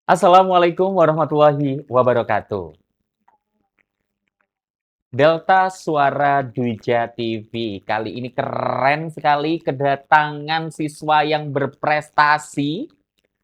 Assalamualaikum warahmatullahi wabarakatuh. Delta Suara Duja TV. Kali ini keren sekali kedatangan siswa yang berprestasi.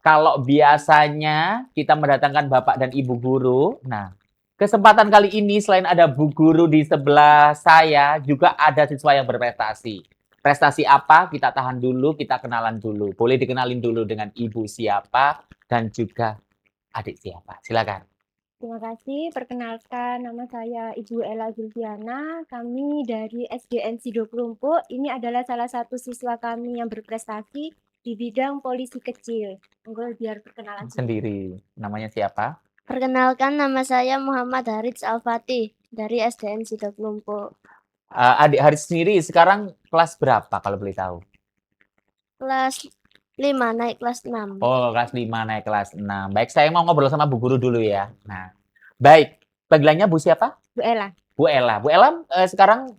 Kalau biasanya kita mendatangkan Bapak dan Ibu guru. Nah, kesempatan kali ini selain ada Bu Guru di sebelah saya, juga ada siswa yang berprestasi. Prestasi apa? Kita tahan dulu, kita kenalan dulu. Boleh dikenalin dulu dengan Ibu siapa dan juga adik siapa. Silakan. Terima kasih. Perkenalkan, nama saya Ibu Ella Zulfiana. Kami dari SDN Sido Kelumpuk. Ini adalah salah satu siswa kami yang berprestasi di bidang polisi kecil. Monggo biar perkenalan dulu. Sendiri. Namanya siapa? Perkenalkan, nama saya Muhammad Harits Al-Fatih dari SDN Sido Kelumpuk. Adik Haris sendiri sekarang kelas berapa kalau boleh tahu? Kelas 5 naik kelas 6. Oh, kelas 5 naik kelas 6. Baik, saya mau ngobrol sama Bu Guru dulu ya. Nah, baik. Panggilannya Bu siapa? Bu Ella, Bu Ella. Bu Ella sekarang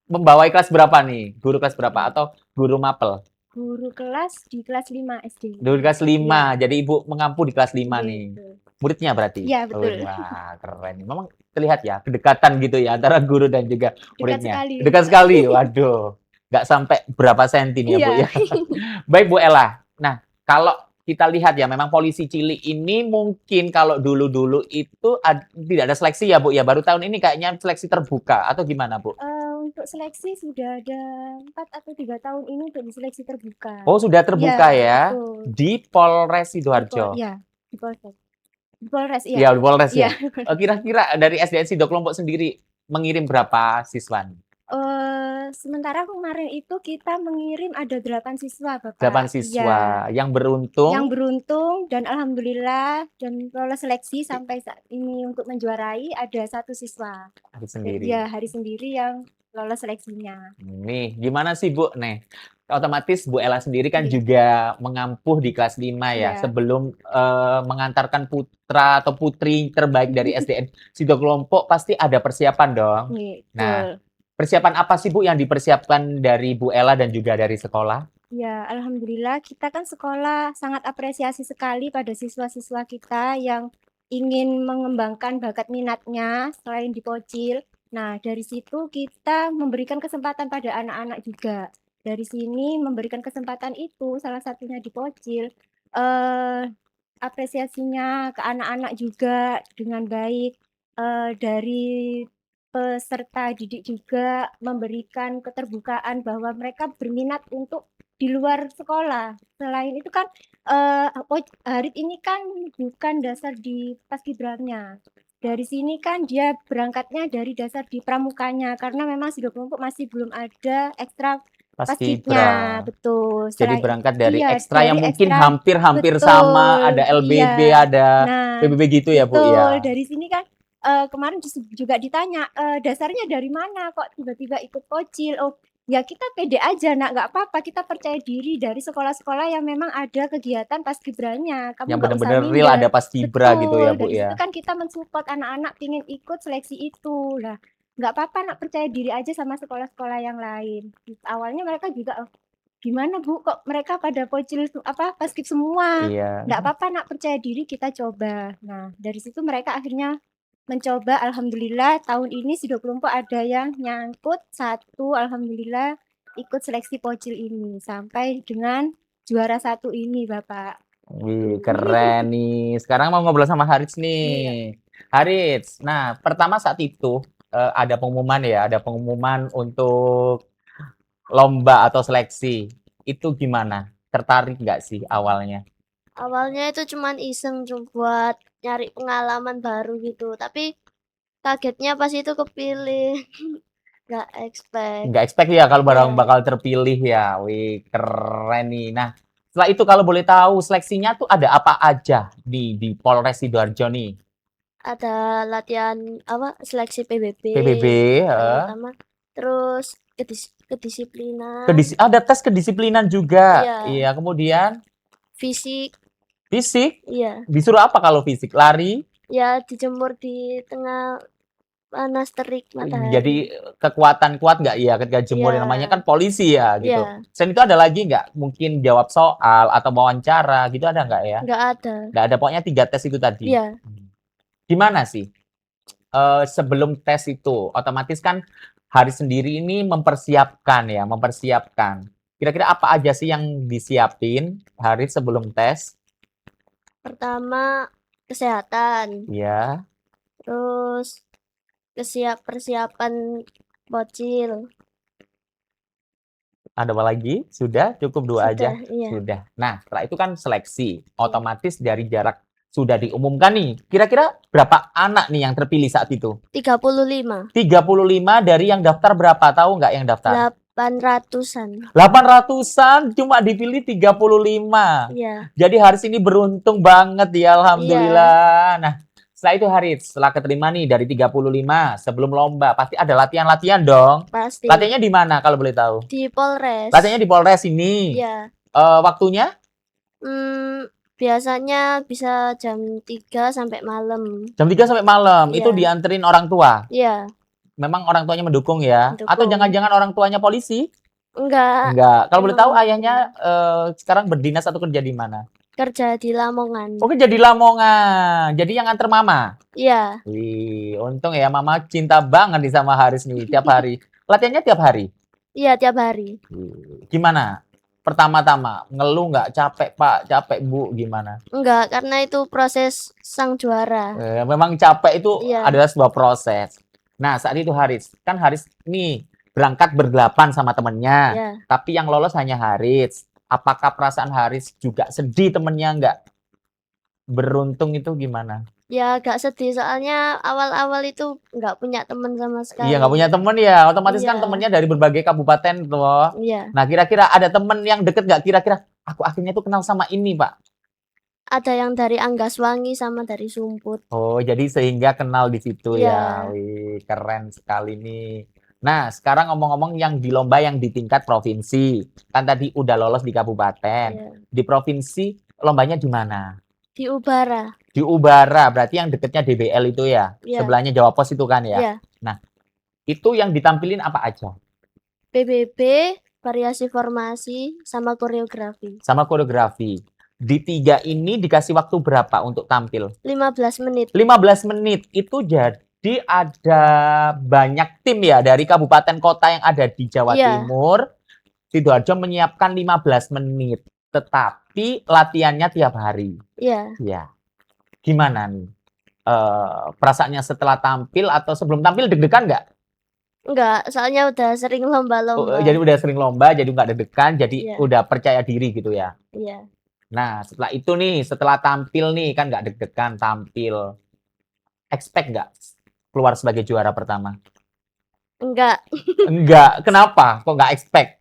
membawai kelas berapa nih? Guru kelas berapa? Atau guru mapel? guru kelas di kelas 5 SD. Guru kelas 5. Jadi Ibu mengampu di kelas 5 Iya, nih. betul. Muridnya berarti? Iya, betul. Wah, keren. Memang terlihat ya, kedekatan gitu ya antara guru dan juga Dekat muridnya. sekali. Dekat sekali. Waduh. Nggak sampai berapa senti nih ya, Bu Iya. ya. Baik, Bu Ella. Nah, kalau kita lihat ya, memang polisi cilik ini mungkin kalau dulu-dulu itu tidak ada seleksi ya, Bu ya. Baru tahun ini kayaknya seleksi terbuka atau gimana, Bu? Untuk seleksi sudah ada 4 atau 3 tahun ini untuk diseleksi terbuka. Oh, sudah terbuka ya betul. di Polres Di Sidoarjo. di Polsek. Di Polres, iya. Iya, di Polres ya. Iya. Kira-kira dari SDN Sido Kelompok sendiri mengirim berapa siswa nih? Sementara kemarin itu kita mengirim ada 8 siswa, Bapak. 8 siswa yang beruntung. Yang beruntung dan alhamdulillah dan lolos seleksi sampai saat ini untuk menjuarai ada 1 siswa. Hari sendiri. Ya, hari sendiri yang lolos seleksinya. Nih, gimana sih Bu? Nih, otomatis Bu Ella sendiri kan Iya. juga mengampuh di kelas 5 ya. Iya. Sebelum mengantarkan putra atau putri terbaik dari SDN Sido Kelompok pasti ada persiapan dong. Nih, Nah, persiapan apa sih Bu yang dipersiapkan dari Bu Ella dan juga dari sekolah? ya, alhamdulillah kita kan sekolah sangat apresiasi sekali pada siswa-siswa kita yang ingin mengembangkan bakat minatnya selain di Pocil. Nah, dari situ kita memberikan kesempatan pada anak-anak juga. Dari sini memberikan kesempatan itu salah satunya di Pocil. Apresiasinya ke anak-anak juga dengan baik. Dari peserta didik juga memberikan keterbukaan bahwa mereka berminat untuk di luar sekolah. Selain itu kan, Harit ini kan bukan dasar di Paskibraka-nya. Dari sini kan dia berangkatnya dari dasar di pramukanya, karena memang Sido Kelompok masih belum ada ekstra Paskibnya, Paskibra. betul. Jadi berangkat dari Iya, ekstra yang dari mungkin ekstra, hampir-hampir betul, sama, ada LBB, iya. ada Nah, PBB gitu ya Bu betul. ya? Dari sini kan kemarin juga ditanya, dasarnya dari mana kok tiba-tiba ikut Pocil? Oh, ya kita pede aja Nak, nggak apa-apa, kita percaya diri dari sekolah-sekolah yang memang ada kegiatan Paskibranya. Kamu Yang nggak usah benar-benar real ada minder. Paskibra gitu ya Bu Dari situ ya? kan kita mensupport anak-anak pengen ikut seleksi itu. Lah, nggak apa-apa Nak, percaya diri aja sama sekolah-sekolah yang lain. Awalnya mereka juga, "Oh, gimana Bu, kok mereka pada Pocil Paskib semua?" Iya. Nggak apa-apa Nak, percaya diri, kita coba. Nah, dari situ mereka akhirnya mencoba, alhamdulillah tahun ini Sido Kelompok ada yang nyangkut 1, alhamdulillah ikut seleksi Pocil ini sampai dengan juara 1 ini, Bapak. Wih, keren nih. Sekarang mau ngobrol sama Harits Iya. nih. Harits, nah pertama saat itu ada pengumuman ya, ada pengumuman untuk lomba atau seleksi. Itu gimana? Tertarik nggak sih awalnya? Awalnya itu cuman iseng buat nyari pengalaman baru gitu, tapi kagetnya pas itu kepilih. Nggak expect. Nggak expect ya kalau barang Iya. bakal terpilih ya. Wih, keren nih. Nah, setelah itu kalau boleh tahu seleksinya tuh ada apa aja di Polres Sidoarjo nih? Ada latihan seleksi PBB. PBB, Pertama, terus kedisiplinan. ada tes kedisiplinan juga. Iya. Iya, kemudian Fisik. fisik. Iya. Disuruh apa kalau fisik? Lari? Ya dijemur di tengah panas terik matahari. Jadi kekuatan kuat nggak ya ketika jemur? Yang namanya Iya. kan polisi ya gitu. Iya, Selain itu ada lagi nggak? Mungkin jawab soal atau wawancara gitu ada nggak ya? nggak ada. Nggak ada, pokoknya 3 tes itu tadi. Iya, Gimana sih? Sebelum tes itu, otomatis kan Haris sendiri ini mempersiapkan ya, mempersiapkan. Kira-kira apa aja sih yang disiapin Haris sebelum tes? pertama kesehatan, Ya, terus persiapan bocil. ada apa lagi? Sudah? Cukup 2 aja? Sudah, iya. Sudah. Nah, setelah itu kan seleksi. Otomatis dari jarak sudah diumumkan nih. Kira-kira berapa anak nih yang terpilih saat itu? 35, 35 dari yang daftar berapa? Tahu nggak yang daftar? 800-an. 800-an cuma dipilih 35. Iya, Jadi Haris ini beruntung banget ya, alhamdulillah. Nah, setelah itu Haris, setelah keterima nih dari 35 sebelum lomba, pasti ada latihan-latihan dong. pasti. Latihannya di mana kalau boleh tahu? Di Polres. Latihannya di Polres ini. Iya. Waktunya Biasanya bisa jam 3 sampai malam. jam 3 sampai malam. Itu Iya. dianterin orang tua. Iya, Memang orang tuanya mendukung ya? Mendukung. Atau jangan-jangan orang tuanya polisi? enggak Enggak. Kalau boleh Emang tahu ayahnya sekarang berdinas atau kerja di mana? kerja di Lamongan. Oh, kerja di Lamongan. Jadi yang antar mama. Iya, Wih, untung ya mama cinta banget nih sama Haris nih tiap hari. Latihannya tiap hari. iya tiap hari. Gimana? Pertama-tama ngeluh nggak, capek Pak, capek Bu, gimana? Enggak, karena itu proses sang juara. Memang capek itu Iya. adalah sebuah proses. Nah, saat itu kan Haris nih berangkat berdelapan sama temennya, Iya. tapi yang lolos hanya Haris. Apakah perasaan Haris juga sedih temennya nggak beruntung itu gimana? Ya agak sedih soalnya awal-awal itu nggak punya teman sama sekali. Iya, nggak punya temen ya. Otomatis kan Iya. temennya dari berbagai kabupaten tuh. Iya, Nah, kira-kira ada temen yang deket nggak? Kira-kira aku akhirnya tuh kenal sama ini, Pak. ada yang dari Anggaswangi sama dari Sumput. Oh, jadi sehingga kenal di situ ya. Iya. Wih, keren sekali nih. Nah, sekarang ngomong-ngomong yang di lomba yang di tingkat provinsi. Kan tadi udah lolos di kabupaten. Iya. Di provinsi lombanya di mana? Di Ubara. Di Ubara, berarti yang deketnya DBL itu ya. Iya. Sebelahnya Jawa Pos itu kan ya. Iya. Nah, itu yang ditampilin apa aja? PBB, variasi formasi, sama koreografi. Sama koreografi. Di 3 ini dikasih waktu berapa untuk tampil? 15 menit. 15 menit. Itu jadi ada banyak tim ya dari kabupaten kota yang ada di Jawa Iya. Timur. Sidoarjo menyiapkan 15 menit. Tetapi latihannya tiap hari. Iya. Ya. Gimana nih? Perasaannya setelah tampil atau sebelum tampil deg-degan nggak? Enggak, soalnya udah sering lomba-lomba. Jadi udah sering lomba, jadi nggak deg-degan, jadi Iya. udah percaya diri gitu ya. Iya. Nah, setelah itu nih, setelah tampil nih, kan nggak deg-degan tampil. Expect nggak keluar sebagai juara pertama? Enggak. Enggak. Kenapa? Kok nggak expect?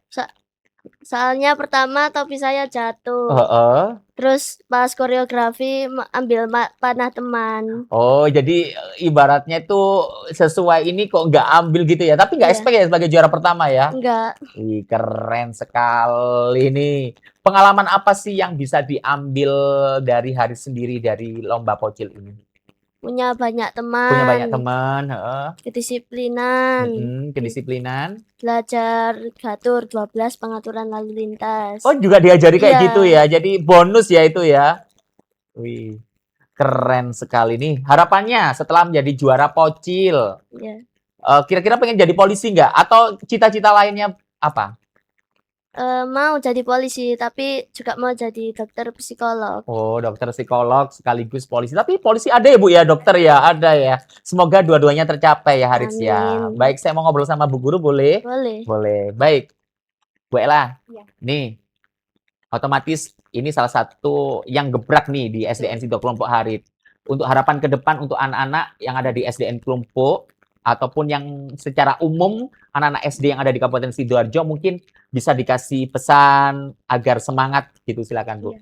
Soalnya pertama topi saya jatuh. Heeh. Terus pas koreografi ambil panah teman. Oh, jadi ibaratnya itu sesuai ini kok nggak ambil gitu ya. Tapi nggak Iya. expect ya sebagai juara pertama ya. Enggak. Wih, keren sekali nih. Pengalaman apa sih yang bisa diambil dari Haris sendiri dari lomba pocil ini? Punya banyak teman. Punya banyak teman, heeh. Kedisiplinan. Kedisiplinan. Belajar gatur 12 pengaturan lalu lintas. Oh, juga diajari kayak Iya. gitu ya. Jadi bonus ya itu ya. Wih, keren sekali nih. Harapannya setelah menjadi juara pocil, Iya. kira-kira pengen jadi polisi nggak? Atau cita-cita lainnya apa? Mau jadi polisi, tapi juga mau jadi dokter psikolog. Oh, dokter psikolog sekaligus polisi. Tapi polisi ada ya, Bu ya, dokter ya, ada ya. Semoga dua-duanya tercapai ya, Haris ya. Amin. Baik, saya mau ngobrol sama Bu Guru, boleh? Boleh. Boleh. Baik. Bu Ella, Iya. nih, otomatis ini salah satu yang gebrak nih di SDN Sido Kelompok Harit. Untuk harapan ke depan untuk anak-anak yang ada di SDN Kelompok, ataupun yang secara umum anak-anak SD yang ada di Kabupaten Sidoarjo mungkin bisa dikasih pesan agar semangat gitu, silakan Bu. Iya.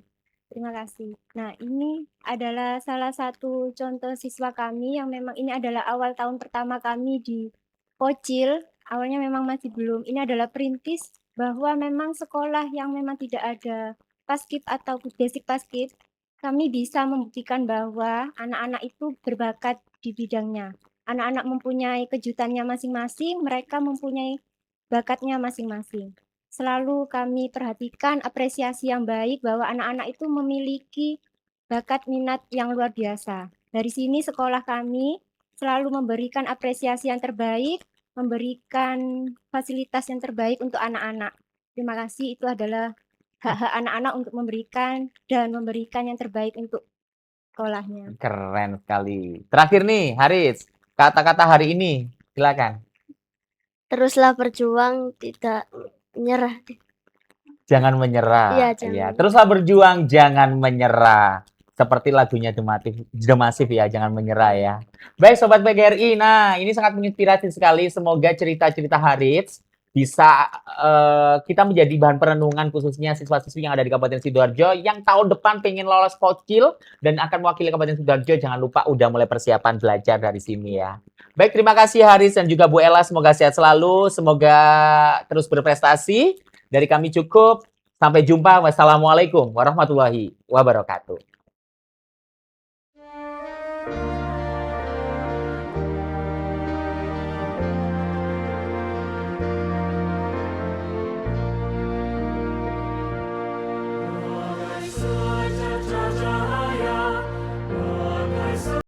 Terima kasih. Nah, ini adalah salah satu contoh siswa kami yang memang ini adalah awal tahun pertama kami di Pocil. Awalnya memang masih belum. Ini adalah perintis bahwa memang sekolah yang memang tidak ada paskib atau basic paskib, kami bisa membuktikan bahwa anak-anak itu berbakat di bidangnya. anak-anak mempunyai kejutannya masing-masing, mereka mempunyai bakatnya masing-masing. Selalu kami perhatikan apresiasi yang baik bahwa anak-anak itu memiliki bakat minat yang luar biasa. Dari sini sekolah kami selalu memberikan apresiasi yang terbaik, memberikan fasilitas yang terbaik untuk anak-anak. Terima kasih, itu adalah hak-hak anak-anak untuk memberikan yang terbaik untuk sekolahnya. Keren sekali. Terakhir nih, Haris, kata-kata hari ini, silakan. Teruslah berjuang, tidak menyerah. Jangan menyerah. Iya, jangan Ya, menyerah. teruslah berjuang, jangan menyerah. Seperti lagunya The Massive ya, jangan menyerah ya. Baik Sobat PGRI, nah ini sangat menginspirasi sekali. Semoga cerita-cerita Haris bisa kita menjadi bahan perenungan khususnya siswa-siswi yang ada di Kabupaten Sidoarjo yang tahun depan pengen lolos Kokil dan akan mewakili Kabupaten Sidoarjo. Jangan lupa udah mulai persiapan belajar dari sini ya. Baik, terima kasih Haris dan juga Bu Ella. Semoga sehat selalu, semoga terus berprestasi. Dari kami cukup. Sampai jumpa. Wassalamualaikum warahmatullahi wabarakatuh.